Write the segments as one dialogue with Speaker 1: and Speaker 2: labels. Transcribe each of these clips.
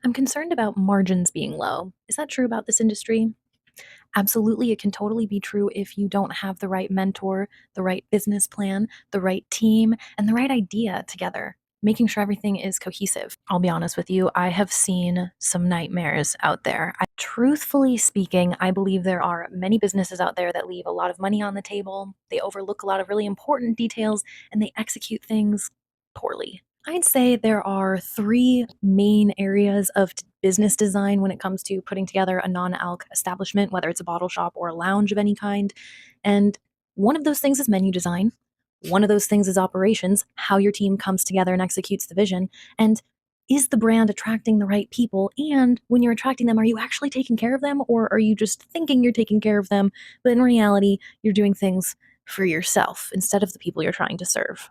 Speaker 1: I'm concerned about margins being low. Is that true about this industry? Absolutely, it can totally be true if you don't have the right mentor, the right business plan, the right team, and the right idea together, making sure everything is cohesive. I'll be honest with you, I have seen some nightmares out there. Truthfully speaking, I believe there are many businesses out there that leave a lot of money on the table, they overlook a lot of really important details, and they execute things poorly. I'd say there are three main areas of business design when it comes to putting together a non-alc establishment, whether it's a bottle shop or a lounge of any kind. And one of those things is menu design. One of those things is operations, how your team comes together and executes the vision. And is the brand attracting the right people? And when you're attracting them, are you actually taking care of them? Or are you just thinking you're taking care of them? But in reality, you're doing things for yourself instead of the people you're trying to serve.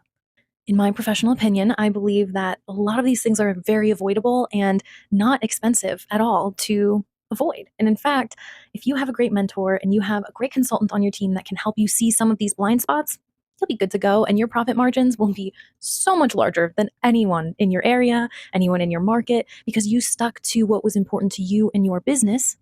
Speaker 1: In my professional opinion, I believe that a lot of these things are very avoidable and not expensive at all to avoid. And in fact, if you have a great mentor and you have a great consultant on your team that can help you see some of these blind spots, you'll be good to go. And your profit margins will be so much larger than anyone in your area, anyone in your market, because you stuck to what was important to you and your business,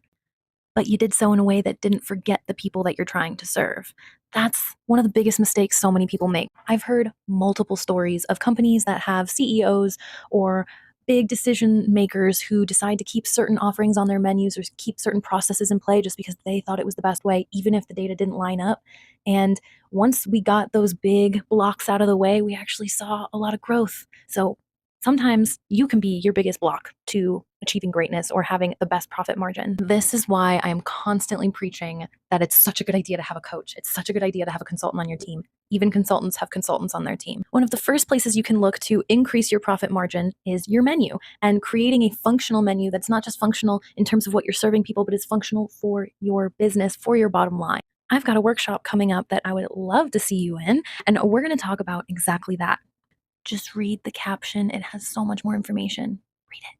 Speaker 1: but you did so in a way that didn't forget the people that you're trying to serve. That's one of the biggest mistakes so many people make. I've heard multiple stories of companies that have CEOs or big decision makers who decide to keep certain offerings on their menus or keep certain processes in play just because they thought it was the best way, even if the data didn't line up. And once we got those big blocks out of the way, we actually saw a lot of growth. So sometimes you can be your biggest block to achieving greatness or having the best profit margin. This is why I am constantly preaching that it's such a good idea to have a coach. It's such a good idea to have a consultant on your team. Even consultants have consultants on their team. One of the first places you can look to increase your profit margin is your menu and creating a functional menu that's not just functional in terms of what you're serving people, but is functional for your business, for your bottom line. I've got a workshop coming up that I would love to see you in, and we're going to talk about exactly that. Just read the caption. It has so much more information. Read it.